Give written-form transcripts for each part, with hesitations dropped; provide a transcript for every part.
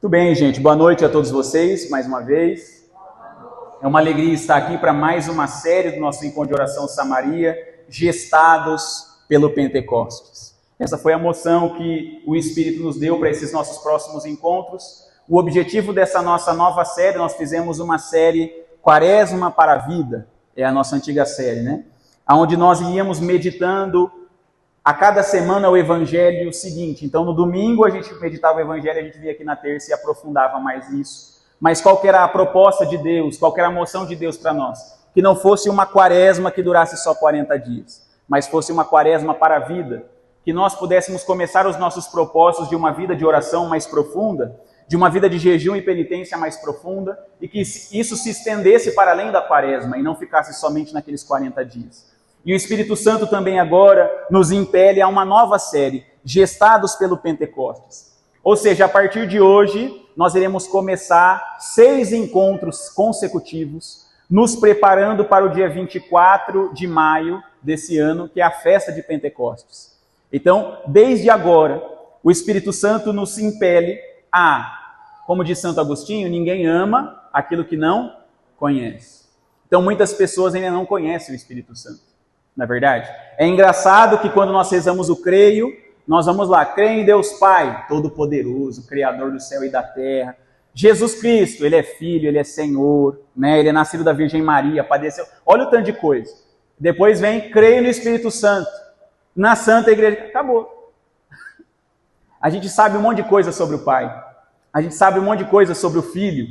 Muito bem, gente. Boa noite a todos vocês, mais uma vez. É uma alegria estar aqui para mais uma série do nosso encontro de oração Samaria, gestados pelo Pentecostes. Essa foi a moção que o Espírito nos deu para esses nossos próximos encontros. O objetivo dessa nossa nova série, nós fizemos uma série Quaresma para a Vida, é a nossa antiga série, né? Onde nós íamos meditando a cada semana o Evangelho seguinte. Então, no domingo a gente meditava o Evangelho, a gente via aqui na terça e aprofundava mais nisso. Mas qual que era a proposta de Deus, qual que era a moção de Deus para nós? Que não fosse uma quaresma que durasse só 40 dias, mas fosse uma quaresma para a vida. Que nós pudéssemos começar os nossos propósitos de uma vida de oração mais profunda, de uma vida de jejum e penitência mais profunda, e que isso se estendesse para além da quaresma e não ficasse somente naqueles 40 dias. E o Espírito Santo também agora nos impele a uma nova série, Gestados pelo Pentecostes. Ou seja, a partir de hoje, nós iremos começar 6 encontros consecutivos, nos preparando para o dia 24 de maio desse ano, que é a festa de Pentecostes. Então, desde agora, o Espírito Santo nos impele a, como diz Santo Agostinho, ninguém ama aquilo que não conhece. Então, muitas pessoas ainda não conhecem o Espírito Santo. Na verdade, é engraçado que quando nós rezamos o creio, nós vamos lá, creio em Deus Pai, Todo-Poderoso, Criador do céu e da terra. Jesus Cristo, Ele é Filho, Ele é Senhor, né? Ele é nascido da Virgem Maria, padeceu. Olha o tanto de coisa. Depois vem, creio no Espírito Santo, na Santa Igreja. Acabou. A gente sabe um monte de coisa sobre o Pai, a gente sabe um monte de coisa sobre o Filho,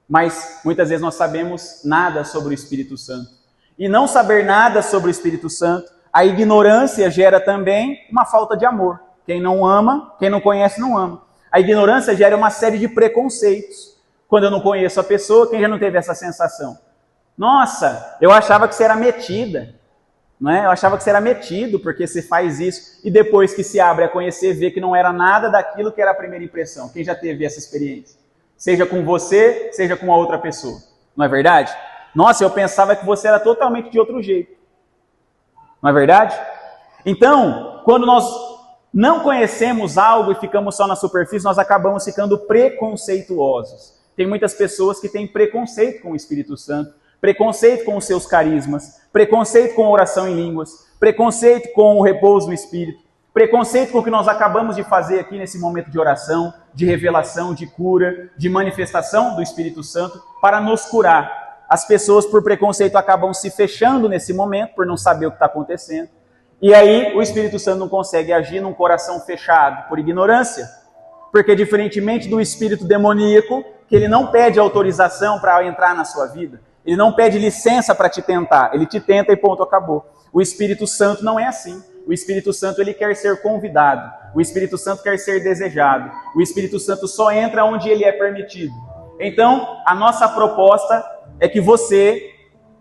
mas muitas vezes nós sabemos nada sobre o Espírito Santo. E não saber nada sobre o Espírito Santo, a ignorância gera também uma falta de amor. Quem não ama, quem não conhece, não ama. A ignorância gera uma série de preconceitos. Quando eu não conheço a pessoa, quem já não teve essa sensação? Nossa, eu achava que você era metida. Não é? Eu achava que você era metido porque você faz isso. E depois que se abre a conhecer, vê que não era nada daquilo que era a primeira impressão. Quem já teve essa experiência? Seja com você, seja com a outra pessoa. Não é verdade? Nossa, eu pensava que você era totalmente de outro jeito. Não é verdade? Então, quando nós não conhecemos algo e ficamos só na superfície, nós acabamos ficando preconceituosos. Tem muitas pessoas que têm preconceito com o Espírito Santo, preconceito com os seus carismas, preconceito com a oração em línguas, preconceito com o repouso do Espírito, preconceito com o que nós acabamos de fazer aqui nesse momento de oração, de revelação, de cura, de manifestação do Espírito Santo para nos curar. As pessoas, por preconceito, acabam se fechando nesse momento, por não saber o que está acontecendo. E aí, o Espírito Santo não consegue agir num coração fechado, por ignorância. Porque, diferentemente do espírito demoníaco, que ele não pede autorização para entrar na sua vida, ele não pede licença para te tentar, ele te tenta e ponto, acabou. O Espírito Santo não é assim. O Espírito Santo, ele quer ser convidado. O Espírito Santo quer ser desejado. O Espírito Santo só entra onde ele é permitido. Então, a nossa proposta é que você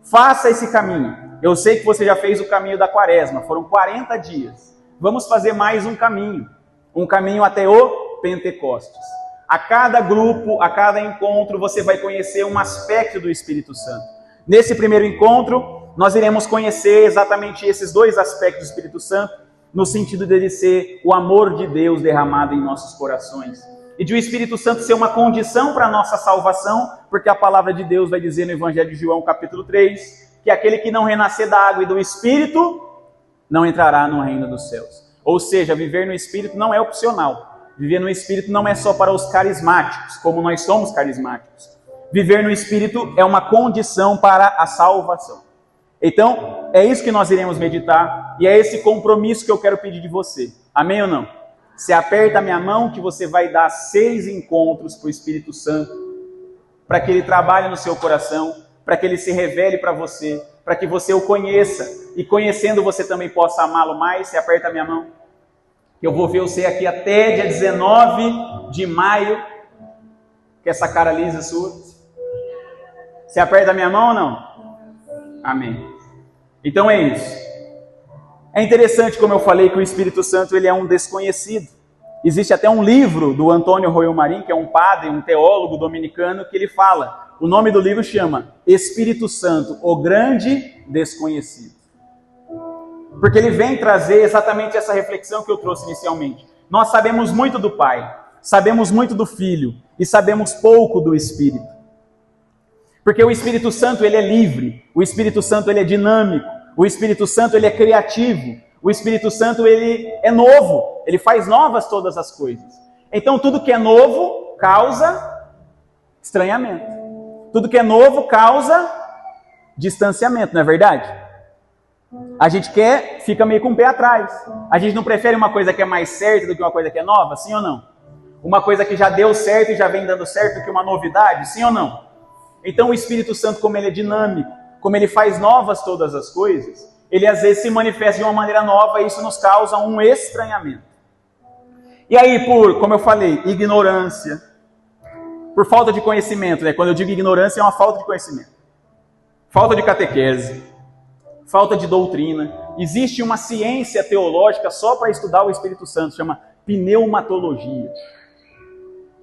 faça esse caminho. Eu sei que você já fez o caminho da quaresma, foram 40 dias. Vamos fazer mais um caminho até o Pentecostes. A cada grupo, a cada encontro, você vai conhecer um aspecto do Espírito Santo. Nesse primeiro encontro, nós iremos conhecer exatamente esses 2 aspectos do Espírito Santo, no sentido de ele ser o amor de Deus derramado em nossos corações. E de o Espírito Santo ser uma condição para a nossa salvação, porque a palavra de Deus vai dizer no Evangelho de João, capítulo 3, que aquele que não renascer da água e do Espírito, não entrará no reino dos céus. Ou seja, viver no Espírito não é opcional. Viver no Espírito não é só para os carismáticos, como nós somos carismáticos. Viver no Espírito é uma condição para a salvação. Então, é isso que nós iremos meditar, e é esse compromisso que eu quero pedir de você. Amém ou não? Você aperta a minha mão que você vai dar 6 encontros para o Espírito Santo, para que ele trabalhe no seu coração, para que ele se revele para você, para que você o conheça, e conhecendo você também possa amá-lo mais. Você aperta a minha mão, que eu vou ver você aqui até dia 19 de maio, que essa cara lisa sua. Você aperta a minha mão ou não? Amém. Então é isso. É interessante, como eu falei, que o Espírito Santo ele é um desconhecido. Existe até um livro do Antônio Royo Marim, que é um padre, um teólogo dominicano, que ele fala, o nome do livro chama Espírito Santo, o Grande Desconhecido. Porque ele vem trazer exatamente essa reflexão que eu trouxe inicialmente. Nós sabemos muito do Pai, sabemos muito do Filho e sabemos pouco do Espírito. Porque o Espírito Santo, ele é livre, o Espírito Santo, ele é dinâmico, o Espírito Santo, ele é criativo, o Espírito Santo, ele é novo, ele faz novas todas as coisas. Então, tudo que é novo causa estranhamento. Tudo que é novo causa distanciamento, não é verdade? A gente fica meio com o pé atrás. A gente não prefere uma coisa que é mais certa do que uma coisa que é nova, sim ou não? Uma coisa que já deu certo e já vem dando certo do que uma novidade, sim ou não? Então o Espírito Santo, como ele é dinâmico, como ele faz novas todas as coisas, ele às vezes se manifesta de uma maneira nova e isso nos causa um estranhamento. E aí, como eu falei, ignorância, por falta de conhecimento, né? Quando eu digo ignorância, é uma falta de conhecimento. Falta de catequese, falta de doutrina. Existe uma ciência teológica só para estudar o Espírito Santo, chama pneumatologia.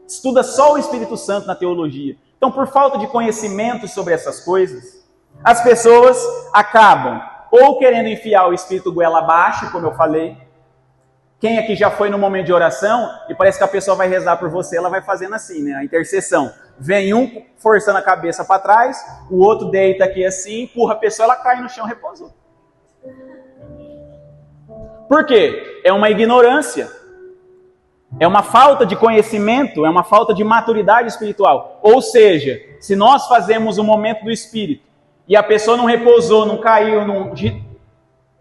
Estuda só o Espírito Santo na teologia. Então, por falta de conhecimento sobre essas coisas, as pessoas acabam ou querendo enfiar o Espírito goela abaixo, como eu falei. Quem aqui já foi no momento de oração e parece que a pessoa vai rezar por você, ela vai fazendo assim, né? A intercessão. Vem um forçando a cabeça para trás, o outro deita aqui assim, empurra a pessoa, ela cai no chão e repousou. Por quê? É uma ignorância. É uma falta de conhecimento, é uma falta de maturidade espiritual. Ou seja, se nós fazemos o momento do Espírito e a pessoa não repousou, não caiu, não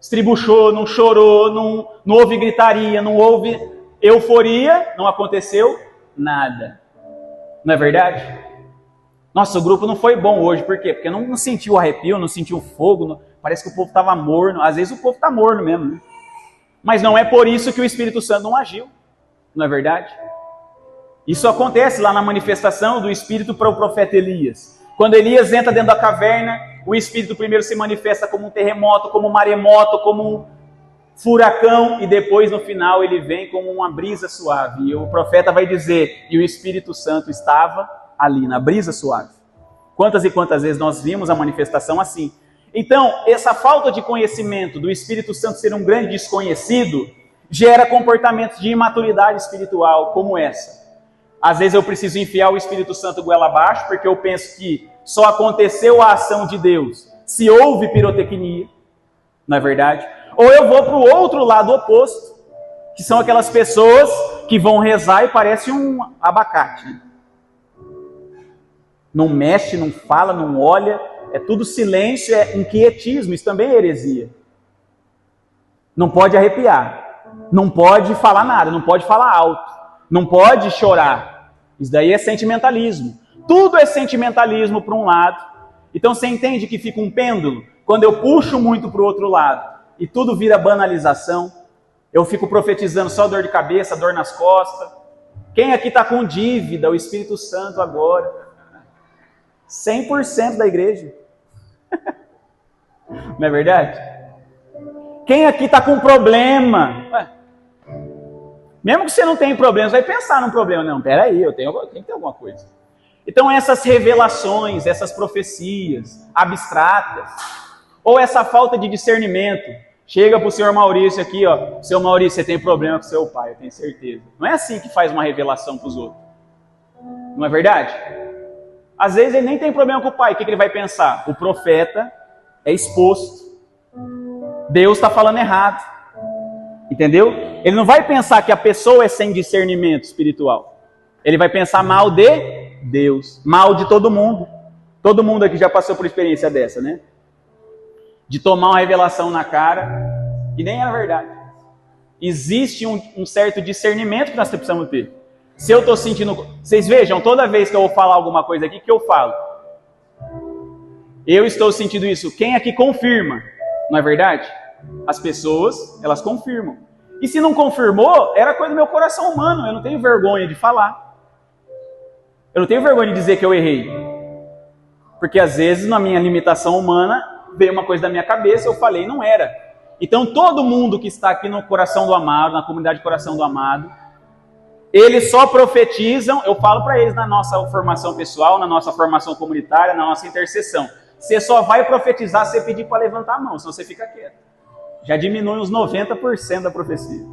estribuchou, não chorou, não houve gritaria, não houve euforia, não aconteceu nada. Não é verdade? Nossa, o grupo não foi bom hoje, por quê? Porque não sentiu o arrepio, não sentiu o fogo, parece que o povo estava morno. Às vezes o povo está morno mesmo, né? Mas não é por isso que o Espírito Santo não agiu. Não é verdade? Isso acontece lá na manifestação do Espírito para o profeta Elias. Quando Elias entra dentro da caverna, o Espírito primeiro se manifesta como um terremoto, como um maremoto, como um furacão, e depois no final ele vem como uma brisa suave. E o profeta vai dizer, e o Espírito Santo estava ali, na brisa suave. Quantas e quantas vezes nós vimos a manifestação assim? Então, essa falta de conhecimento do Espírito Santo ser um grande desconhecido, gera comportamentos de imaturidade espiritual como essa. Às vezes eu preciso enfiar o Espírito Santo goela abaixo, porque eu penso que só aconteceu a ação de Deus se houve pirotecnia, não é verdade? Ou eu vou para o outro lado oposto, que são aquelas pessoas que vão rezar e parece um abacate. Não mexe, não fala, não olha, é tudo silêncio, é inquietismo, isso também é heresia. Não pode arrepiar. Não pode falar nada, não pode falar alto, não pode chorar. Isso daí é sentimentalismo. Tudo é sentimentalismo para um lado. Então você entende que fica um pêndulo? Quando eu puxo muito para o outro lado e tudo vira banalização, eu fico profetizando só dor de cabeça, dor nas costas. Quem aqui está com dívida? O Espírito Santo agora. 100% da igreja. Não é verdade? Quem aqui está com problema? Mesmo que você não tenha problema, você vai pensar num problema. Não, peraí, eu tenho que ter alguma coisa. Então essas revelações, essas profecias abstratas, ou essa falta de discernimento, chega para o senhor Maurício aqui, ó, seu Maurício, você tem problema com seu pai, eu tenho certeza. Não é assim que faz uma revelação para os outros. Não é verdade? Às vezes ele nem tem problema com o pai, o que ele vai pensar? O profeta é exposto. Deus está falando errado. Entendeu? Ele não vai pensar que a pessoa é sem discernimento espiritual. Ele vai pensar mal de Deus, mal de todo mundo. Todo mundo aqui já passou por experiência dessa, né? De tomar uma revelação na cara e nem é verdade. Existe um certo discernimento que nós precisamos ter. Se eu estou sentindo... Vocês vejam, toda vez que eu vou falar alguma coisa aqui, que eu falo? Eu estou sentindo isso. Quem aqui confirma? Não é verdade? As pessoas, elas confirmam. E se não confirmou, era coisa do meu coração humano. Eu não tenho vergonha de falar. Eu não tenho vergonha de dizer que eu errei. Porque às vezes, na minha limitação humana, veio uma coisa da minha cabeça, eu falei, não era. Então todo mundo que está aqui no Coração do Amado, na comunidade Coração do Amado, eles só profetizam, eu falo para eles na nossa formação pessoal, na nossa formação comunitária, na nossa intercessão. Você só vai profetizar se você pedir para levantar a mão, senão você fica quieto. Já diminui uns 90% da profecia.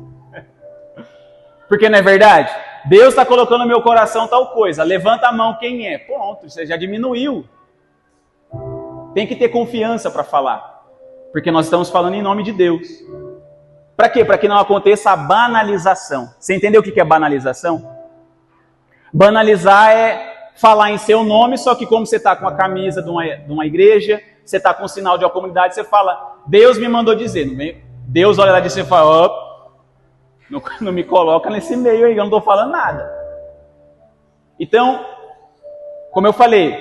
Porque não é verdade? Deus está colocando no meu coração tal coisa. Levanta a mão quem é. Pronto, você já diminuiu. Tem que ter confiança para falar. Porque nós estamos falando em nome de Deus. Para quê? Para que não aconteça a banalização. Você entendeu o que é banalização? Banalizar é falar em seu nome, só que como você está com a camisa de uma igreja, você está com o sinal de uma comunidade, você fala, Deus me mandou dizer. Deus olha lá de você e fala, não me coloca nesse meio aí, eu não estou falando nada. Então, como eu falei,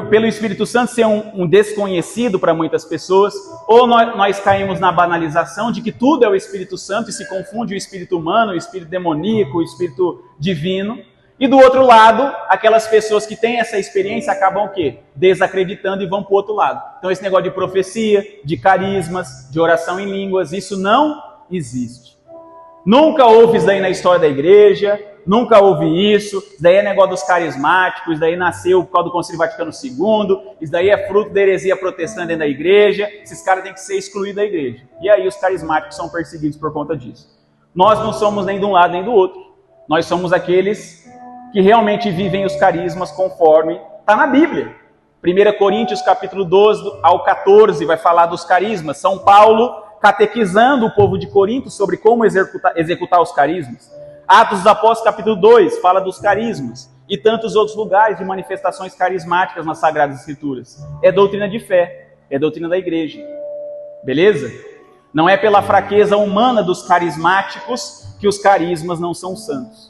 pelo Espírito Santo ser um desconhecido para muitas pessoas, ou nós caímos na banalização de que tudo é o Espírito Santo e se confunde o Espírito humano, o Espírito demoníaco, o Espírito divino. E do outro lado, aquelas pessoas que têm essa experiência acabam o quê? Desacreditando e vão para o outro lado. Então esse negócio de profecia, de carismas, de oração em línguas, isso não existe. Nunca houve isso daí na história da igreja, nunca houve isso. Isso daí é negócio dos carismáticos, isso daí nasceu por causa do Concílio Vaticano II, isso daí é fruto da heresia protestante dentro da igreja. Esses caras têm que ser excluídos da igreja. E aí os carismáticos são perseguidos por conta disso. Nós não somos nem de um lado nem do outro. Nós somos aqueles que realmente vivem os carismas conforme está na Bíblia. 1 Coríntios capítulo 12 ao 14 vai falar dos carismas. São Paulo catequizando o povo de Corinto sobre como executar os carismas. Atos dos Apóstolos capítulo 2 fala dos carismas. E tantos outros lugares de manifestações carismáticas nas Sagradas Escrituras. É doutrina de fé, é doutrina da igreja. Beleza? Não é pela fraqueza humana dos carismáticos que os carismas não são santos.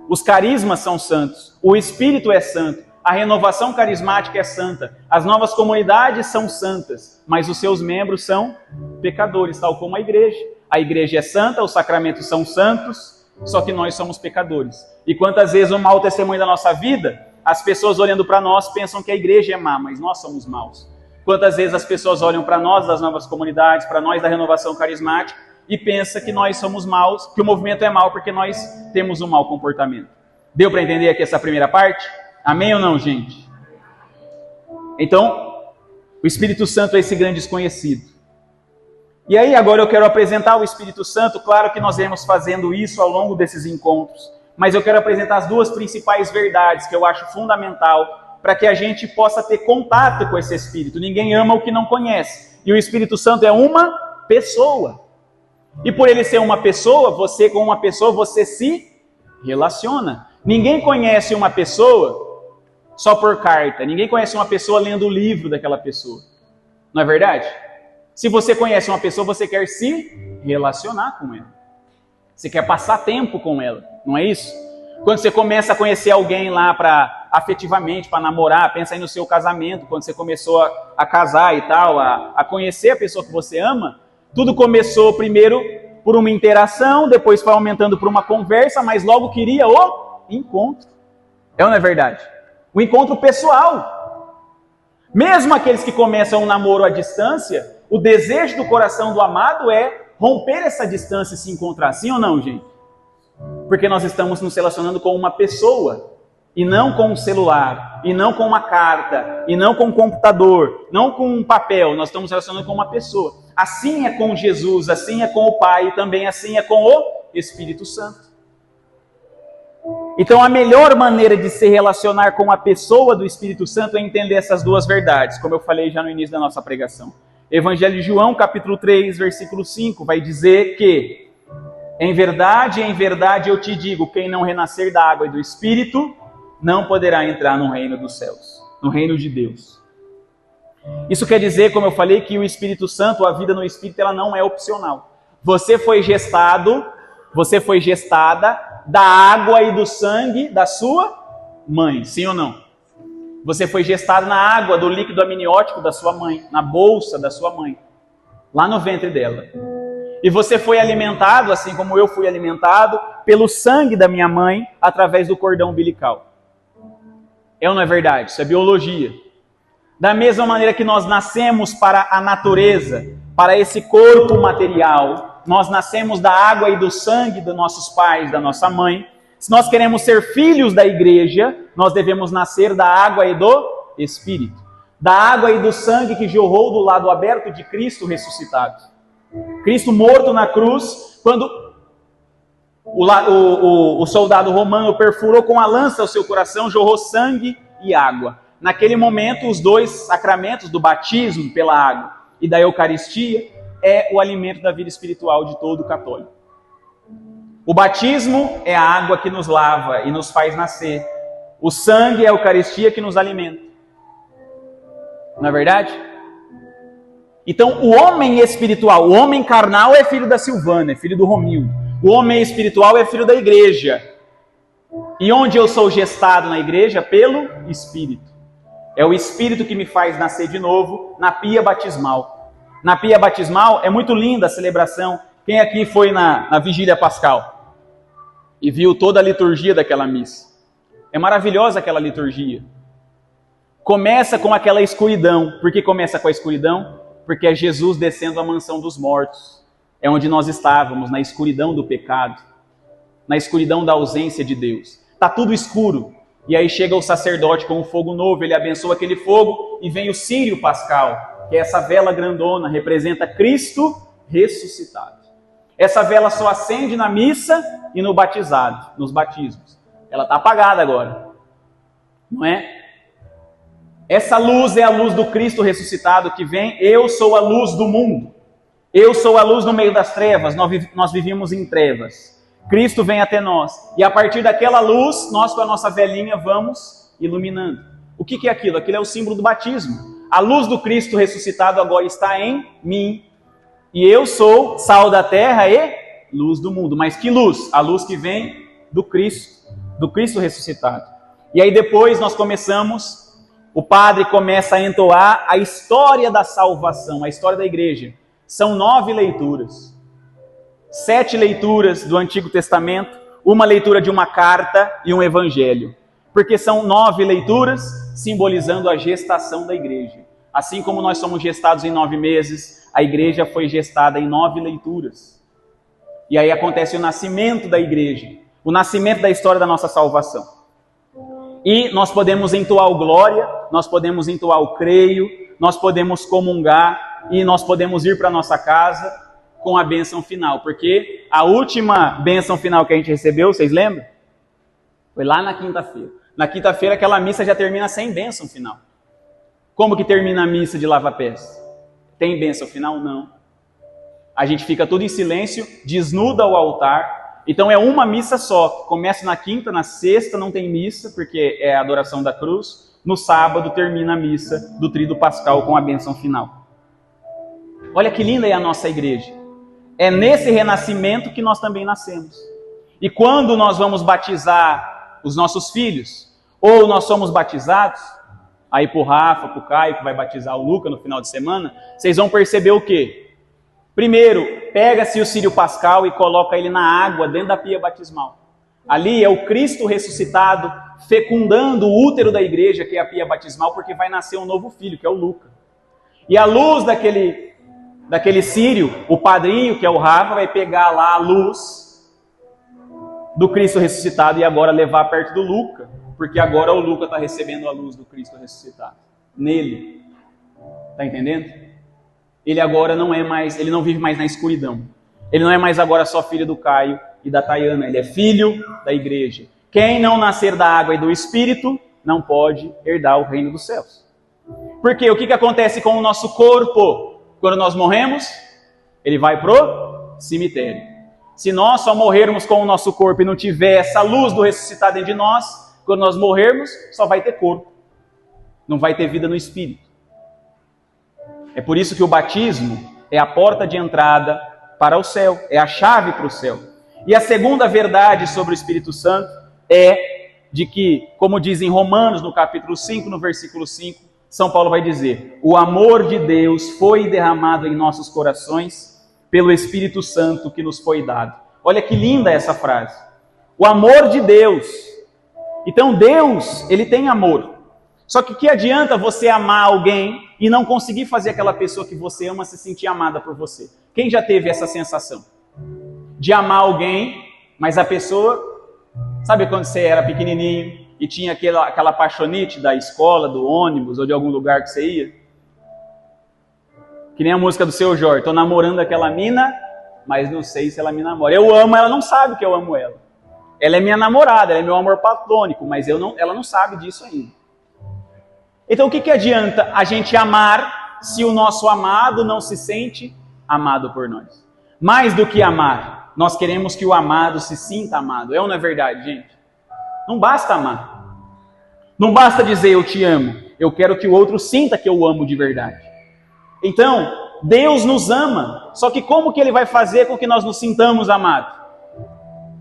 Os carismas são santos, o Espírito é santo, a renovação carismática é santa, as novas comunidades são santas, mas os seus membros são pecadores, tal como a igreja. A igreja é santa, os sacramentos são santos, só que nós somos pecadores. E quantas vezes o mau testemunho da nossa vida, as pessoas olhando para nós pensam que a igreja é má, mas nós somos maus. Quantas vezes as pessoas olham para nós das novas comunidades, para nós da renovação carismática, e pensa que nós somos maus, que o movimento é mau porque nós temos um mau comportamento. Deu para entender aqui essa primeira parte? Amém ou não, gente? Então, o Espírito Santo é esse grande desconhecido. E aí agora eu quero apresentar o Espírito Santo. Claro que nós iremos fazendo isso ao longo desses encontros, mas eu quero apresentar as duas principais verdades que eu acho fundamental para que a gente possa ter contato com esse Espírito. Ninguém ama o que não conhece. E o Espírito Santo é uma pessoa. E por ele ser uma pessoa, você com uma pessoa, você se relaciona. Ninguém conhece uma pessoa só por carta. Ninguém conhece uma pessoa lendo o livro daquela pessoa. Não é verdade? Se você conhece uma pessoa, você quer se relacionar com ela. Você quer passar tempo com ela, não é isso? Quando você começa a conhecer alguém lá afetivamente, para namorar, pensa aí no seu casamento, quando você começou a casar e tal, a conhecer a pessoa que você ama, tudo começou primeiro por uma interação, depois foi aumentando por uma conversa, mas logo queria o encontro. É ou não é verdade? O encontro pessoal. Mesmo aqueles que começam um namoro à distância, o desejo do coração do amado é romper essa distância e se encontrar. Sim ou não, gente? Porque nós estamos nos relacionando com uma pessoa, e não com um celular, e não com uma carta, e não com um computador, não com um papel. Nós estamos nos relacionando com uma pessoa. Assim é com Jesus, assim é com o Pai, e também assim é com o Espírito Santo. Então a melhor maneira de se relacionar com a pessoa do Espírito Santo é entender essas duas verdades, como eu falei já no início da nossa pregação. Evangelho de João, capítulo 3, versículo 5, vai dizer que em verdade eu te digo, quem não renascer da água e do Espírito, não poderá entrar no reino dos céus, no reino de Deus. Isso quer dizer, como eu falei, que o Espírito Santo, a vida no Espírito, ela não é opcional. Você foi gestada da água e do sangue da sua mãe, sim ou não? Você foi gestado na água do líquido amniótico da sua mãe, na bolsa da sua mãe, lá no ventre dela. E você foi alimentado, assim como eu fui alimentado, pelo sangue da minha mãe, através do cordão umbilical. É ou não é verdade? Isso é biologia. Da mesma maneira que nós nascemos para a natureza, para esse corpo material, nós nascemos da água e do sangue dos nossos pais, da nossa mãe. Se nós queremos ser filhos da igreja, nós devemos nascer da água e do Espírito. Da água e do sangue que jorrou do lado aberto de Cristo ressuscitado. Cristo morto na cruz, quando o soldado romano perfurou com a lança o seu coração, jorrou sangue e água. Naquele momento, os dois sacramentos do batismo pela água e da Eucaristia é o alimento da vida espiritual de todo católico. O batismo é a água que nos lava e nos faz nascer. O sangue é a Eucaristia que nos alimenta. Não é verdade? Então, o homem espiritual, o homem carnal é filho da Silvana, é filho do Romildo. O homem espiritual é filho da igreja. E onde eu sou gestado na igreja? Pelo Espírito. É o Espírito que me faz nascer de novo na pia batismal. Na pia batismal é muito linda a celebração. Quem aqui foi na Vigília Pascal e viu toda a liturgia daquela missa? É maravilhosa aquela liturgia. Começa com aquela escuridão. Por que começa com a escuridão? Porque é Jesus descendo à mansão dos mortos. É onde nós estávamos, na escuridão do pecado, na escuridão da ausência de Deus. Está tudo escuro. E aí chega o sacerdote com um fogo novo, ele abençoa aquele fogo e vem o círio pascal, que é essa vela grandona, representa Cristo ressuscitado. Essa vela só acende na missa e no batizado, nos batismos. Ela está apagada agora, não é? Essa luz é a luz do Cristo ressuscitado que vem. Eu sou a luz do mundo. Eu sou a luz no meio das trevas. Nós vivíamos em trevas. Cristo vem até nós. E a partir daquela luz, nós com a nossa velinha vamos iluminando. O que é aquilo? Aquilo é o símbolo do batismo. A luz do Cristo ressuscitado agora está em mim. E eu sou sal da terra e luz do mundo. Mas que luz? A luz que vem do Cristo ressuscitado. E aí depois nós começamos... O padre começa a entoar a história da salvação, a história da igreja. São 9 leituras. 7 leituras do Antigo Testamento, uma leitura de uma carta e um evangelho. Porque são 9 leituras simbolizando a gestação da igreja. Assim como nós somos gestados em 9 meses, a igreja foi gestada em 9 leituras. E aí acontece o nascimento da igreja, o nascimento da história da nossa salvação. E nós podemos entoar o glória, nós podemos entoar o creio, nós podemos comungar e nós podemos ir para a nossa casa com a bênção final. Porque a última bênção final que a gente recebeu, vocês lembram? Foi lá na quinta-feira. Na quinta-feira aquela missa já termina sem bênção final. Como que termina a missa de lava-pés? Tem bênção final? Não. A gente fica tudo em silêncio, desnuda o altar. Então é uma missa só, começa na quinta, na sexta não tem missa, porque é a adoração da cruz. No sábado termina a missa do Tríduo Pascal com a bênção final. Olha que linda é a nossa igreja. É nesse renascimento que nós também nascemos. E quando nós vamos batizar os nossos filhos, ou nós somos batizados, aí pro Rafa, pro Caio, que vai batizar o Luca no final de semana, vocês vão perceber o quê? Primeiro, pega-se o círio pascal e coloca ele na água dentro da pia batismal. Ali é o Cristo ressuscitado fecundando o útero da igreja, que é a pia batismal, porque vai nascer um novo filho, que é o Luca. E a luz daquele círio, o padrinho, que é o Rafa, vai pegar lá a luz do Cristo ressuscitado e agora levar perto do Luca, porque agora o Luca está recebendo a luz do Cristo ressuscitado. Nele. Está entendendo? Ele agora não é mais, ele não vive mais na escuridão. Ele não é mais agora só filho do Caio e da Tayana, ele é filho da igreja. Quem não nascer da água e do Espírito não pode herdar o reino dos céus. Porque o que acontece com o nosso corpo quando nós morremos? Ele vai pro cemitério. Se nós só morrermos com o nosso corpo e não tiver essa luz do ressuscitado dentro de nós, quando nós morrermos, só vai ter corpo. Não vai ter vida no Espírito. É por isso que o batismo é a porta de entrada para o céu, é a chave para o céu. E a segunda verdade sobre o Espírito Santo é de que, como diz em Romanos, no capítulo 5, no versículo 5, São Paulo vai dizer: o amor de Deus foi derramado em nossos corações pelo Espírito Santo que nos foi dado. Olha que linda essa frase. O amor de Deus. Então Deus, ele tem amor. Só que adianta você amar alguém e não conseguir fazer aquela pessoa que você ama se sentir amada por você? Quem já teve essa sensação? De amar alguém, mas a pessoa... Sabe quando você era pequenininho e tinha aquela paixonite da escola, do ônibus ou de algum lugar que você ia? Que nem a música do Seu Jorge. Tô namorando aquela mina, mas não sei se ela me namora. Eu amo, ela não sabe que eu amo ela. Ela é minha namorada, ela é meu amor platônico, mas ela não sabe disso ainda. Então o que adianta a gente amar se o nosso amado não se sente amado por nós? Mais do que amar, nós queremos que o amado se sinta amado. É ou não é verdade, gente? Não basta amar. Não basta dizer eu te amo. Eu quero que o outro sinta que eu o amo de verdade. Então, Deus nos ama. Só que como que Ele vai fazer com que nós nos sintamos amados?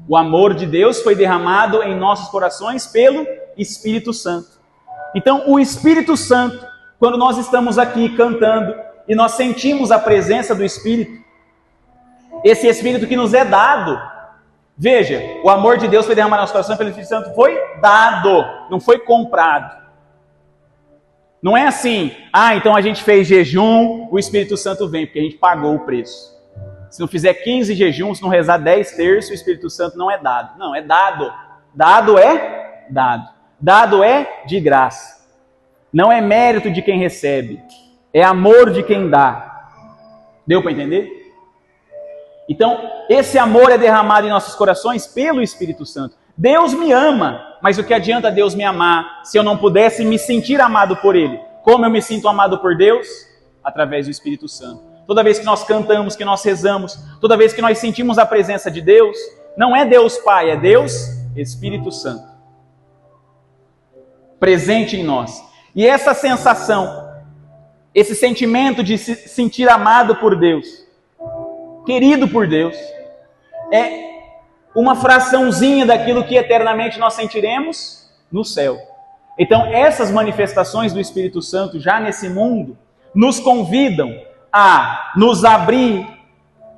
O amor de Deus foi derramado em nossos corações pelo Espírito Santo. Então, o Espírito Santo, quando nós estamos aqui cantando e nós sentimos a presença do Espírito, esse Espírito que nos é dado, veja, o amor de Deus foi derramado no nosso coração pelo Espírito Santo, foi dado, não foi comprado. Não é assim, então a gente fez jejum, o Espírito Santo vem, porque a gente pagou o preço. Se não fizer 15 jejuns, se não rezar 10 terços, o Espírito Santo não é dado. Não, é dado. Dado é dado. Dado é de graça. Não é mérito de quem recebe, é amor de quem dá. Deu para entender? Então, esse amor é derramado em nossos corações pelo Espírito Santo. Deus me ama, mas o que adianta Deus me amar se eu não pudesse me sentir amado por Ele? Como eu me sinto amado por Deus? Através do Espírito Santo. Toda vez que nós cantamos, que nós rezamos, toda vez que nós sentimos a presença de Deus, não é Deus Pai, é Deus Espírito Santo. Presente em nós. E essa sensação, esse sentimento de se sentir amado por Deus, querido por Deus, é uma fraçãozinha daquilo que eternamente nós sentiremos no céu. Então, essas manifestações do Espírito Santo já nesse mundo nos convidam a nos abrir,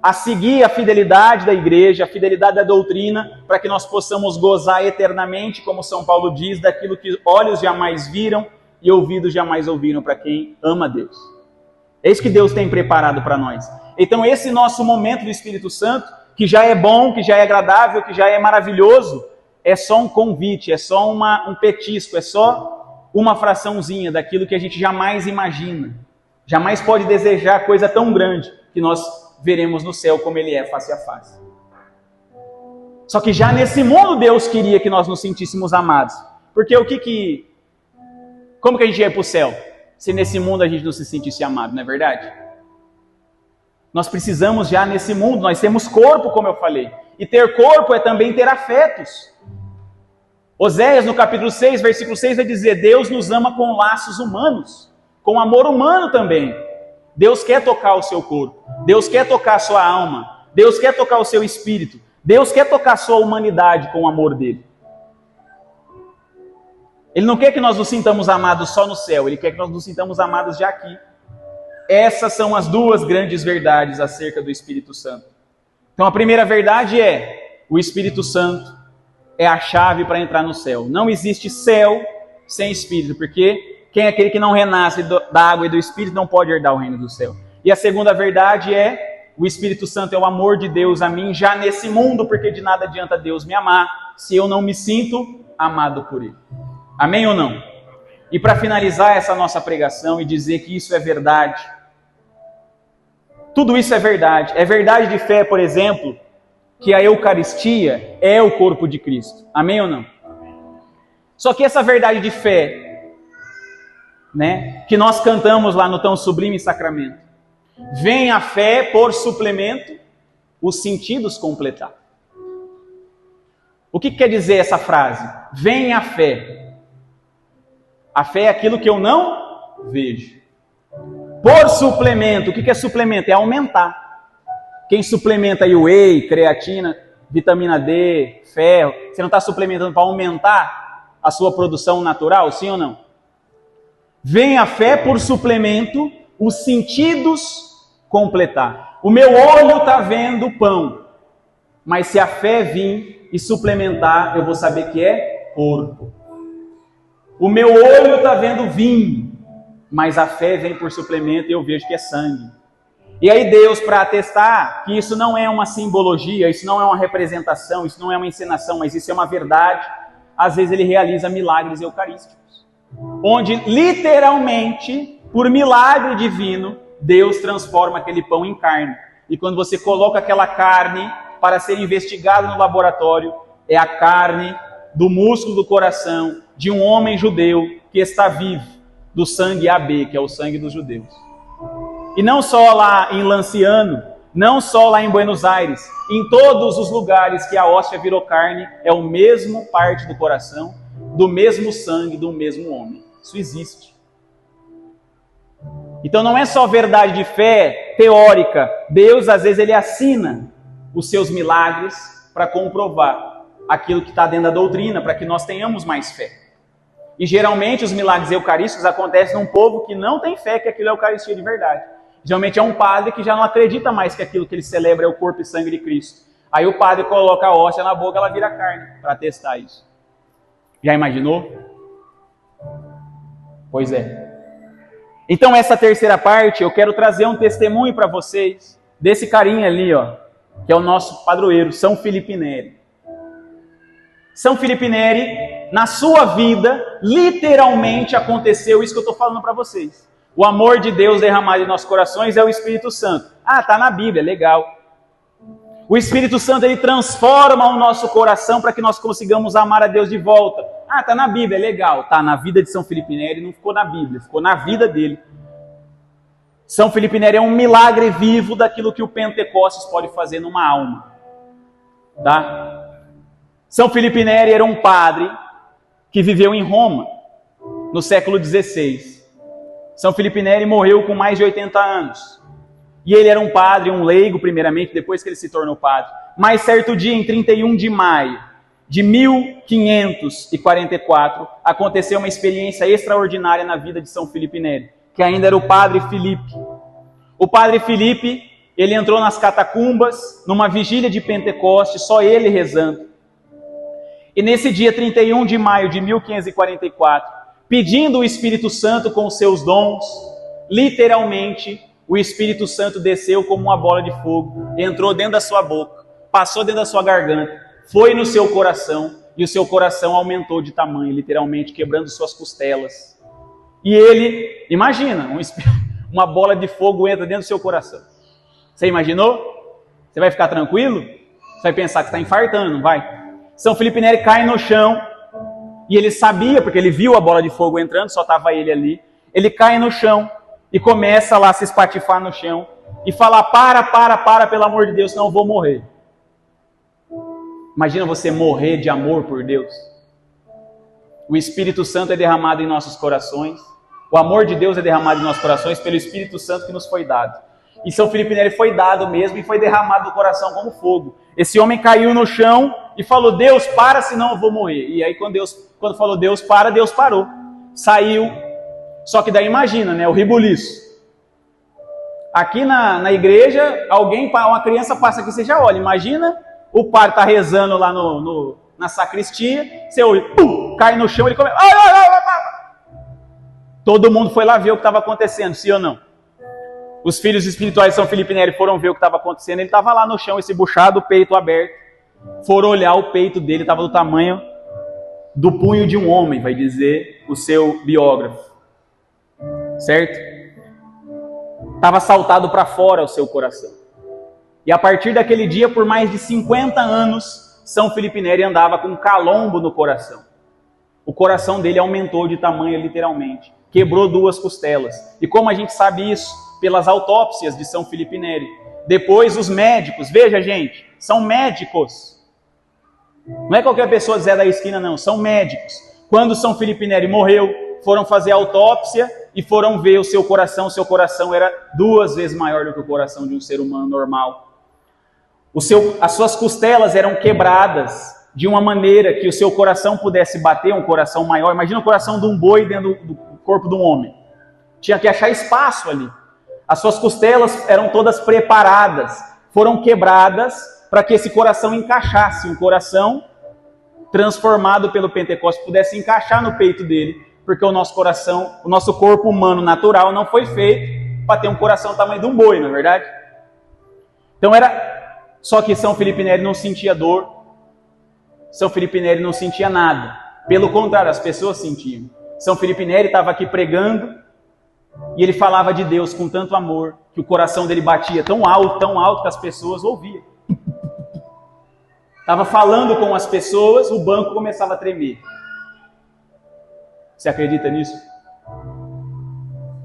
a seguir a fidelidade da igreja, a fidelidade da doutrina, para que nós possamos gozar eternamente, como São Paulo diz, daquilo que olhos jamais viram e ouvidos jamais ouviram, para quem ama Deus. É isso que Deus tem preparado para nós. Então esse nosso momento do Espírito Santo, que já é bom, que já é agradável, que já é maravilhoso, é só um convite, é só um petisco, é só uma fraçãozinha daquilo que a gente jamais imagina. Jamais pode desejar coisa tão grande que nós veremos no céu como Ele é, face a face. Só que já nesse mundo Deus queria que nós nos sentíssemos amados. Porque como que a gente ia para o céu se nesse mundo a gente não se sentisse amado, não é verdade? Nós precisamos já nesse mundo, nós temos corpo, como eu falei. E ter corpo é também ter afetos. Oséias, no capítulo 6, versículo 6, vai dizer: Deus nos ama com laços humanos, com amor humano também. Deus quer tocar o seu corpo, Deus quer tocar a sua alma, Deus quer tocar o seu espírito, Deus quer tocar a sua humanidade com o amor dele. Ele não quer que nós nos sintamos amados só no céu, Ele quer que nós nos sintamos amados já aqui. Essas são as duas grandes verdades acerca do Espírito Santo. Então a primeira verdade é: o Espírito Santo é a chave para entrar no céu. Não existe céu sem Espírito, porque quem é aquele que não renasce da água e do Espírito não pode herdar o reino do céu. E a segunda verdade é: o Espírito Santo é o amor de Deus a mim já nesse mundo, porque de nada adianta Deus me amar se eu não me sinto amado por Ele. Amém ou não? E para finalizar essa nossa pregação e dizer que isso é verdade, tudo isso é verdade. É verdade de fé, por exemplo, que a Eucaristia é o corpo de Cristo. Amém ou não? Só que essa verdade de fé, que nós cantamos lá no tão sublime sacramento, vem a fé por suplemento, os sentidos completar. O que quer dizer essa frase? Vem a fé. A fé é aquilo que eu não vejo. Por suplemento, o que é suplemento? É aumentar. Quem suplementa aí whey, creatina, vitamina D, ferro, você não está suplementando para aumentar a sua produção natural, sim ou não? Vem a fé por suplemento, os sentidos completar. O meu olho está vendo pão, mas se a fé vir e suplementar, eu vou saber que é corpo. O meu olho está vendo vinho, mas a fé vem por suplemento e eu vejo que é sangue. E aí Deus, para atestar que isso não é uma simbologia, isso não é uma representação, isso não é uma encenação, mas isso é uma verdade, às vezes Ele realiza milagres eucarísticos, onde literalmente, por milagre divino, Deus transforma aquele pão em carne. e quando você coloca aquela carne para ser investigado no laboratório, é a carne do músculo do coração de um homem judeu que está vivo, do sangue AB, que é o sangue dos judeus. E não só lá em Lanciano, não só lá em Buenos Aires, em todos os lugares que a hóstia virou carne, é o mesmo parte do coração, do mesmo sangue, do mesmo homem. Isso existe. Então não é só verdade de fé teórica. Deus, às vezes, ele assina os seus milagres para comprovar aquilo que está dentro da doutrina, para que nós tenhamos mais fé. E geralmente os milagres eucarísticos acontecem num povo que não tem fé que aquilo é Eucaristia de verdade. Geralmente é um padre que já não acredita mais que aquilo que ele celebra é o corpo e sangue de Cristo. Aí o padre coloca a hóstia na boca, ela vira carne, para testar isso. Já imaginou? Pois é. Então essa terceira parte, eu quero trazer um testemunho para vocês, desse carinha ali, ó, que é o nosso padroeiro, São Felipe Neri. São Felipe Neri, na sua vida, literalmente aconteceu isso que eu estou falando para vocês. O amor de Deus derramado em nossos corações é o Espírito Santo. Ah, está na Bíblia, legal. O Espírito Santo, ele transforma o nosso coração para que nós consigamos amar a Deus de volta. Ah, está na Bíblia, legal. Está na vida de São Felipe Neri, não ficou na Bíblia, ficou na vida dele. São Felipe Neri é um milagre vivo daquilo que o Pentecostes pode fazer numa alma. Tá? São Felipe Neri era um padre que viveu em Roma, no século XVI. São Felipe Neri morreu com mais de 80 anos. E ele era um padre, um leigo primeiramente, depois que ele se tornou padre. Mas certo dia, em 31 de maio de 1544, aconteceu uma experiência extraordinária na vida de São Felipe Neri, que ainda era o padre Filipe. O padre Filipe, ele entrou nas catacumbas, numa vigília de Pentecostes, só ele rezando. E nesse dia 31 de maio de 1544, pedindo o Espírito Santo com os seus dons, literalmente, o Espírito Santo desceu como uma bola de fogo, entrou dentro da sua boca, passou dentro da sua garganta, foi no seu coração, e o seu coração aumentou de tamanho, literalmente, quebrando suas costelas. E ele, imagina, uma bola de fogo entra dentro do seu coração. Você imaginou? Você vai ficar tranquilo? Você vai pensar que está infartando, não vai? São Felipe Neri cai no chão, e ele sabia, porque ele viu a bola de fogo entrando, só estava ele ali. Ele cai no chão e começa lá a se espatifar no chão e falar, para, pelo amor de Deus, senão eu vou morrer. Imagina você morrer de amor por Deus. O Espírito Santo é derramado em nossos corações. O amor de Deus é derramado em nossos corações pelo Espírito Santo que nos foi dado. E São Felipe Neri foi dado mesmo e foi derramado no coração como fogo. Esse homem caiu no chão e falou, Deus, para, senão eu vou morrer. E aí quando falou Deus para, Deus parou. Saiu. Só que daí imagina, né, o ribuliço. Aqui na igreja, uma criança passa aqui, você já olha. Imagina, o padre está rezando lá na sacristia, você olha, pum, cai no chão, ele começa... Todo mundo foi lá ver o que estava acontecendo, sim ou não? Os filhos espirituais de São Felipe Neri foram ver o que estava acontecendo, ele estava lá no chão, esse buchado, o peito aberto. Foram olhar o peito dele, estava do tamanho do punho de um homem, vai dizer o seu biógrafo. Certo? Estava saltado para fora o seu coração. E a partir daquele dia, por mais de 50 anos, São Felipe Neri andava com um calombo no coração. O coração dele aumentou de tamanho literalmente. Quebrou 2 costelas. E como a gente sabe isso? Pelas autópsias de São Felipe Neri. Depois os médicos, veja gente, são médicos. Não é qualquer pessoa Zé da esquina não, são médicos. Quando São Felipe Neri morreu, foram fazer a autópsia e foram ver o seu coração era 2 vezes maior do que o coração de um ser humano normal. As suas costelas eram quebradas de uma maneira que o seu coração pudesse bater, um coração maior. Imagina o coração de um boi dentro do corpo de um homem. Tinha que achar espaço ali. As suas costelas eram todas preparadas, foram quebradas para que esse coração encaixasse, um coração transformado pelo Pentecostes pudesse encaixar no peito dele, porque o nosso coração, o nosso corpo humano natural não foi feito para ter um coração do tamanho de um boi, não é verdade? Então só que São Felipe Neri não sentia dor, São Felipe Neri não sentia nada, pelo contrário, as pessoas sentiam. São Felipe Neri estava aqui pregando, E ele falava de Deus com tanto amor, que o coração dele batia tão alto que as pessoas ouviam. Estava falando com as pessoas, o banco começava a tremer. Você acredita nisso?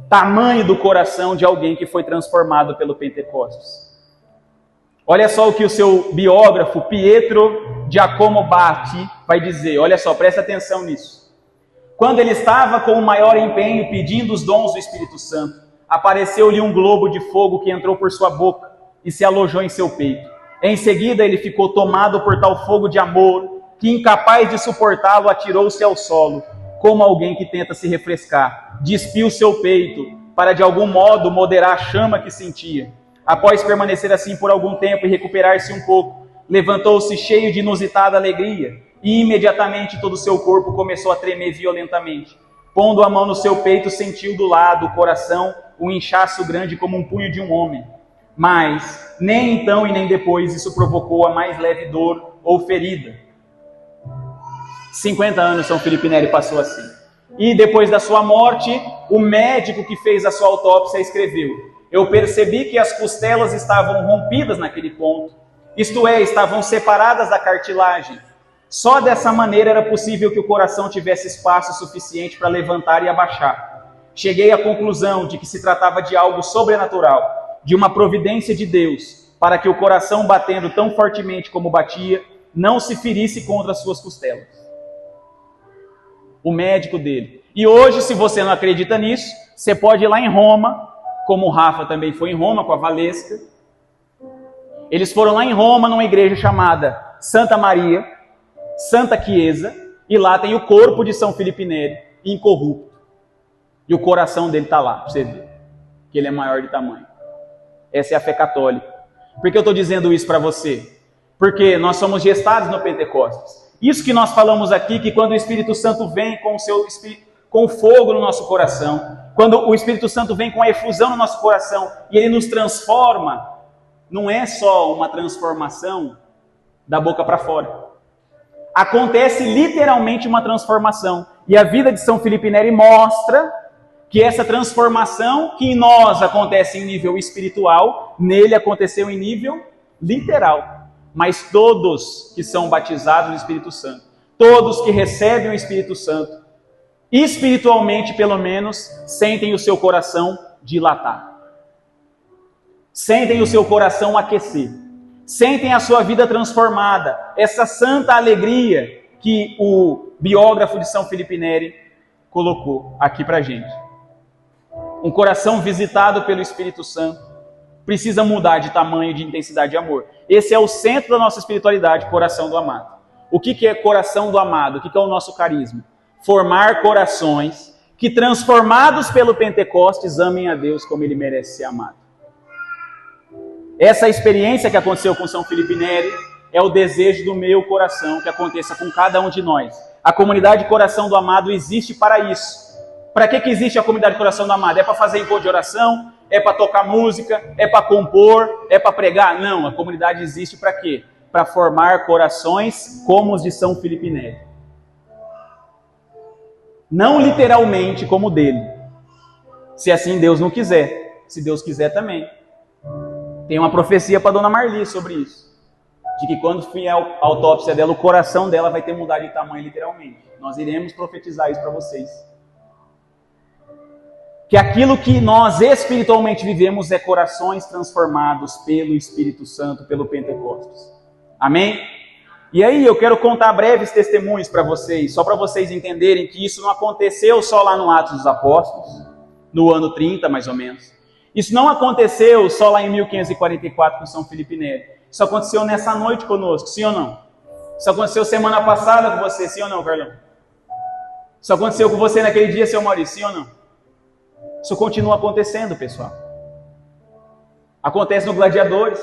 Tamanho do coração de alguém que foi transformado pelo Pentecostes. Olha só o que o seu biógrafo, Pietro Giacomo Batti, vai dizer. Olha só, presta atenção nisso. Quando ele estava com o maior empenho pedindo os dons do Espírito Santo, apareceu-lhe um globo de fogo que entrou por sua boca e se alojou em seu peito. Em seguida ele ficou tomado por tal fogo de amor que, incapaz de suportá-lo, atirou-se ao solo, como alguém que tenta se refrescar. Despiu seu peito para de algum modo moderar a chama que sentia. Após permanecer assim por algum tempo e recuperar-se um pouco, levantou-se cheio de inusitada alegria e imediatamente todo o seu corpo começou a tremer violentamente. Pondo a mão no seu peito, sentiu do lado, o coração, um inchaço grande como um punho de um homem. Mas nem então e nem depois isso provocou a mais leve dor ou ferida. 50 anos São Felipe Neri passou assim. E depois da sua morte, o médico que fez a sua autópsia escreveu: eu percebi que as costelas estavam rompidas naquele ponto, isto é, estavam separadas da cartilagem. Só dessa maneira era possível que o coração tivesse espaço suficiente para levantar e abaixar. Cheguei à conclusão de que se tratava de algo sobrenatural, de uma providência de Deus, para que o coração, batendo tão fortemente como batia, não se ferisse contra as suas costelas. O médico dele. E hoje, se você não acredita nisso, você pode ir lá em Roma, como o Rafa também foi em Roma com a Valesca. Eles foram lá em Roma, numa igreja chamada Santa Maria, Santa Chiesa, e lá tem o corpo de São Felipe Neri, incorrupto. E o coração dele está lá, para você ver, que ele é maior de tamanho. Essa é a fé católica. Por que eu estou dizendo isso para você? Porque nós somos gestados no Pentecostes. Isso que nós falamos aqui, que quando o Espírito Santo vem com o seu Espírito, com fogo no nosso coração, quando o Espírito Santo vem com a efusão no nosso coração e ele nos transforma, não é só uma transformação da boca para fora. Acontece literalmente uma transformação. E a vida de São Felipe Neri mostra que essa transformação que em nós acontece em nível espiritual, nele aconteceu em nível literal. Mas todos que são batizados no Espírito Santo, todos que recebem o Espírito Santo, espiritualmente pelo menos, sentem o seu coração dilatar. Sentem o seu coração aquecer. Sentem a sua vida transformada. Essa santa alegria que o biógrafo de São Felipe Neri colocou aqui pra gente. Um coração visitado pelo Espírito Santo precisa mudar de tamanho, de intensidade de amor. Esse é o centro da nossa espiritualidade, coração do amado. O que é coração do amado? O que é o nosso carisma? Formar corações que, transformados pelo Pentecostes, amem a Deus como Ele merece ser amado. Essa experiência que aconteceu com São Felipe Neri é o desejo do meu coração que aconteça com cada um de nós. A comunidade Coração do Amado existe para isso. Para que existe a comunidade Coração do Amado? É para fazer encontro de oração? É para tocar música? É para compor? É para pregar? Não, a comunidade existe para quê? Para formar corações como os de São Felipe Neri. Não literalmente como o dele. Se assim Deus não quiser. Se Deus quiser também. Tem uma profecia para Dona Marli sobre isso. De que quando for a autópsia dela, o coração dela vai ter mudado de tamanho literalmente. Nós iremos profetizar isso para vocês. Que aquilo que nós espiritualmente vivemos é corações transformados pelo Espírito Santo, pelo Pentecostes. Amém? E aí eu quero contar breves testemunhos para vocês, só para vocês entenderem que isso não aconteceu só lá no Atos dos Apóstolos, no ano 30 mais ou menos. Isso não aconteceu só lá em 1544 com São Felipe Neri. Isso aconteceu nessa noite conosco, sim ou não? Isso aconteceu semana passada com você, sim ou não, Carlão? Isso aconteceu com você naquele dia, seu Maurício, sim ou não? Isso continua acontecendo, pessoal. Acontece no Gladiadores.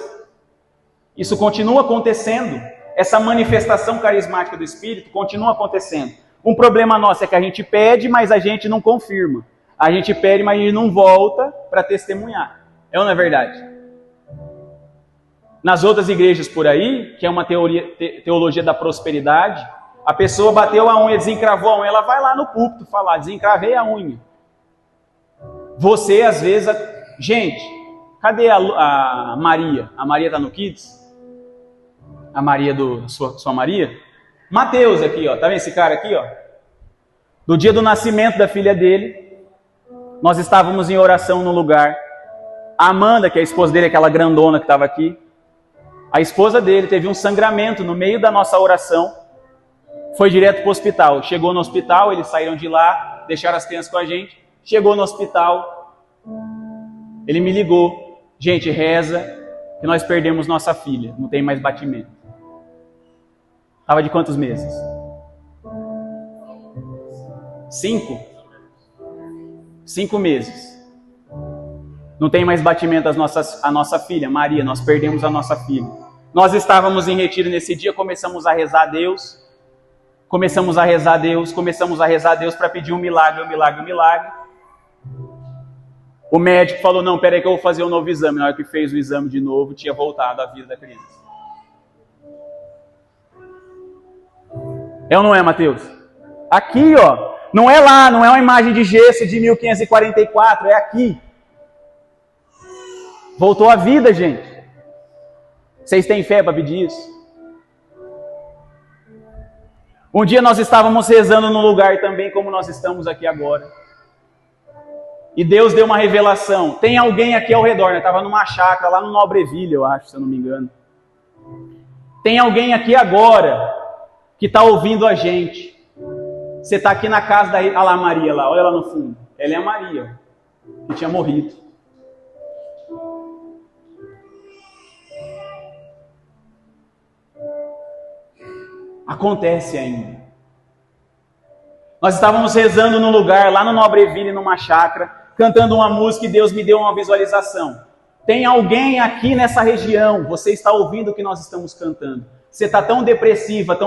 Isso continua acontecendo. Essa manifestação carismática do Espírito continua acontecendo. Um problema nosso é que a gente pede, mas a gente não confirma. A gente pede, mas a gente não volta para testemunhar. É ou não é verdade? Nas outras igrejas por aí, que é uma teologia da prosperidade, a pessoa bateu a unha, desencravou a unha, ela vai lá no púlpito falar, desencravei a unha. Você, às vezes... Gente, cadê a Maria? A Maria está no Kids? A Maria sua Maria? Mateus aqui, ó. Tá vendo esse cara aqui, ó? Do dia do nascimento da filha dele, nós estávamos em oração no lugar. A Amanda, que é a esposa dele, aquela grandona que estava aqui, a esposa dele teve um sangramento no meio da nossa oração, foi direto para o hospital. Chegou no hospital, eles saíram de lá, deixaram as crianças com a gente. Chegou no hospital, ele me ligou. Gente, reza que nós perdemos nossa filha, não tem mais batimento. Estava de quantos meses? 5? 5 meses. Não tem mais batimento a nossa filha, Maria, nós perdemos a nossa filha. Nós estávamos em retiro nesse dia, começamos a rezar a Deus. Começamos a rezar a Deus para pedir um milagre. O médico falou, não, peraí que eu vou fazer um novo exame. Na hora que fez o exame de novo, tinha voltado a vida da criança. É ou não é, Mateus? Aqui, ó, não é lá, não é uma imagem de gesso de 1544, é aqui. Voltou a vida, gente. Vocês têm fé para pedir isso? Um dia nós estávamos rezando num lugar também, como nós estamos aqui agora. E Deus deu uma revelação. Tem alguém aqui ao redor, né? Estava numa chácara, lá no Nobreville, eu acho, se eu não me engano. Tem alguém aqui agora que está ouvindo a gente. Você está aqui na casa da... Olha lá a Maria, lá, olha lá no fundo. Ela é a Maria, que tinha morrido. Acontece ainda. Nós estávamos rezando num lugar, lá no Nobreville, numa chácara, cantando uma música e Deus me deu uma visualização. Tem alguém aqui nessa região, você está ouvindo o que nós estamos cantando. Você está tão depressiva, que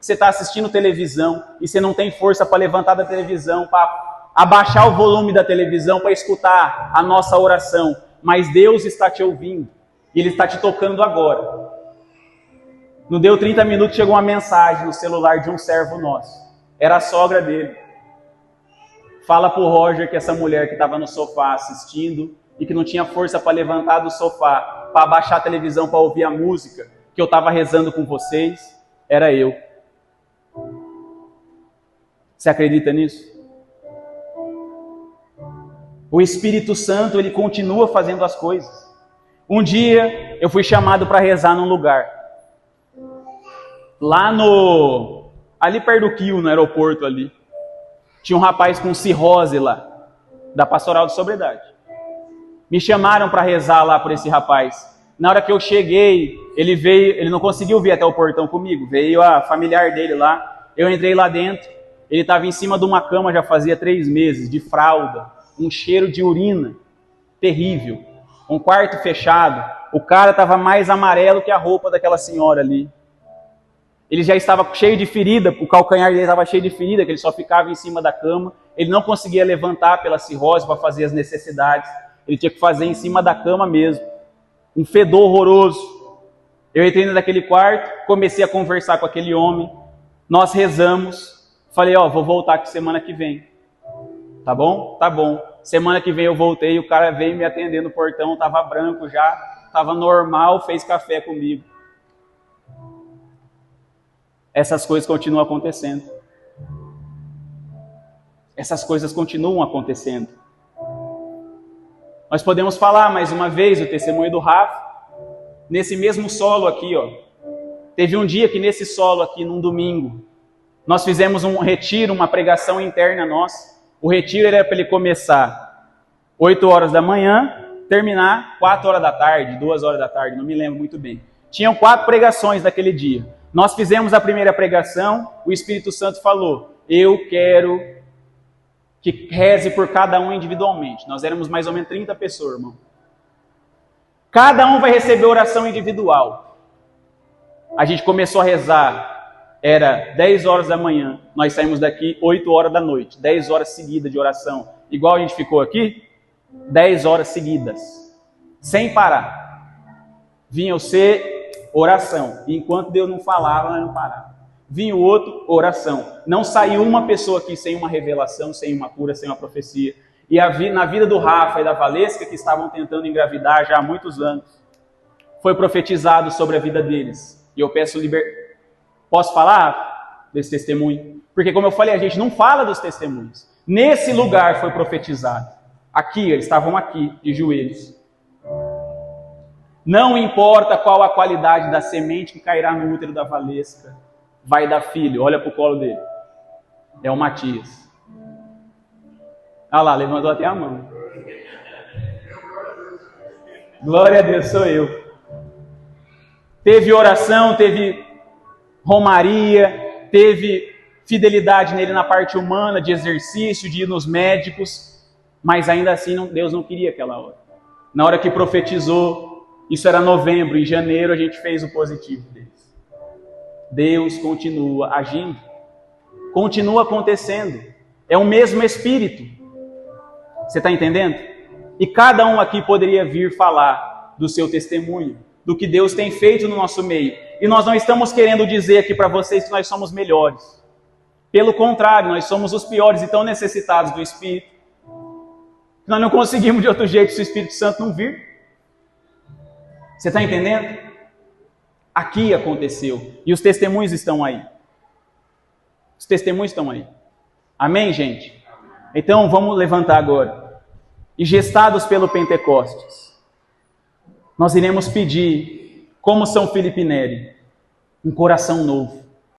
você está assistindo televisão e você não tem força para levantar da televisão, para abaixar o volume da televisão, para escutar a nossa oração. Mas Deus está te ouvindo e Ele está te tocando agora. Não deu 30 minutos, chegou uma mensagem no celular de um servo nosso. Era a sogra dele. Fala pro Roger que essa mulher que estava no sofá assistindo e que não tinha força para levantar do sofá, para abaixar a televisão, para ouvir a música que eu estava rezando com vocês, era eu. Você acredita nisso? O Espírito Santo, ele continua fazendo as coisas. Um dia eu fui chamado para rezar num lugar. Lá ali perto do Quio, no aeroporto ali, tinha um rapaz com cirrose lá, da Pastoral de Sobriedade. Me chamaram para rezar lá por esse rapaz. Na hora que eu cheguei, ele veio, ele não conseguiu vir até o portão comigo, veio a familiar dele lá, eu entrei lá dentro, ele estava em cima de uma cama já fazia 3 meses, de fralda, um cheiro de urina, terrível, um quarto fechado, o cara estava mais amarelo que a roupa daquela senhora ali. Ele já estava cheio de ferida, o calcanhar dele estava cheio de ferida, que ele só ficava em cima da cama. Ele não conseguia levantar pela cirrose para fazer as necessidades. Ele tinha que fazer em cima da cama mesmo. Um fedor horroroso. Eu entrei naquele quarto, comecei a conversar com aquele homem. Nós rezamos. Falei, vou voltar aqui semana que vem. Tá bom? Tá bom. Semana que vem eu voltei, o cara veio me atender no portão, estava branco já, estava normal, fez café comigo. Essas coisas continuam acontecendo. Essas coisas continuam acontecendo. Nós podemos falar mais uma vez o testemunho do Rafa. Nesse mesmo solo aqui, Teve um dia que nesse solo aqui, num domingo, nós fizemos um retiro, uma pregação interna nossa. O retiro era para ele começar 8 horas da manhã, terminar 4 horas da tarde, 2 horas da tarde, não me lembro muito bem. Tinham 4 pregações naquele dia. Nós fizemos a primeira pregação, o Espírito Santo falou, eu quero que reze por cada um individualmente. Nós éramos mais ou menos 30 pessoas, irmão. Cada um vai receber oração individual. A gente começou a rezar, era 10 horas da manhã, nós saímos daqui 8 horas da noite, 10 horas seguidas de oração. Igual a gente ficou aqui, 10 horas seguidas, sem parar. Vinha você... oração. E enquanto Deus não falava, nós não parava. Vinha o outro, oração. Não saiu uma pessoa aqui sem uma revelação, sem uma cura, sem uma profecia. E na vida do Rafa e da Valesca, que estavam tentando engravidar já há muitos anos, foi profetizado sobre a vida deles. E eu peço Posso falar desse testemunho? Porque, como eu falei, a gente não fala dos testemunhos. Nesse lugar foi profetizado. Aqui, eles estavam aqui, de joelhos. Não importa qual a qualidade da semente que cairá no útero da Valesca, vai dar filho. Olha para o colo dele. É o Matias. Olha lá, levantou até a mão. Glória a Deus, sou eu. Teve oração, teve romaria, teve fidelidade nele na parte humana, de exercício, de ir nos médicos, mas ainda assim Deus não queria aquela hora. Na hora que profetizou, isso era novembro, em janeiro a gente fez o positivo deles. Deus continua agindo, continua acontecendo, é o mesmo Espírito. Você está entendendo? E cada um aqui poderia vir falar do seu testemunho, do que Deus tem feito no nosso meio. E nós não estamos querendo dizer aqui para vocês que nós somos melhores. Pelo contrário, nós somos os piores e tão necessitados do Espírito. Nós não conseguimos de outro jeito se o Espírito Santo não vir. Você está entendendo? Aqui aconteceu. E os testemunhos estão aí. Os testemunhos estão aí. Amém, gente? Então vamos levantar agora. E gestados pelo Pentecostes, nós iremos pedir, como São Filipe Neri, um coração novo.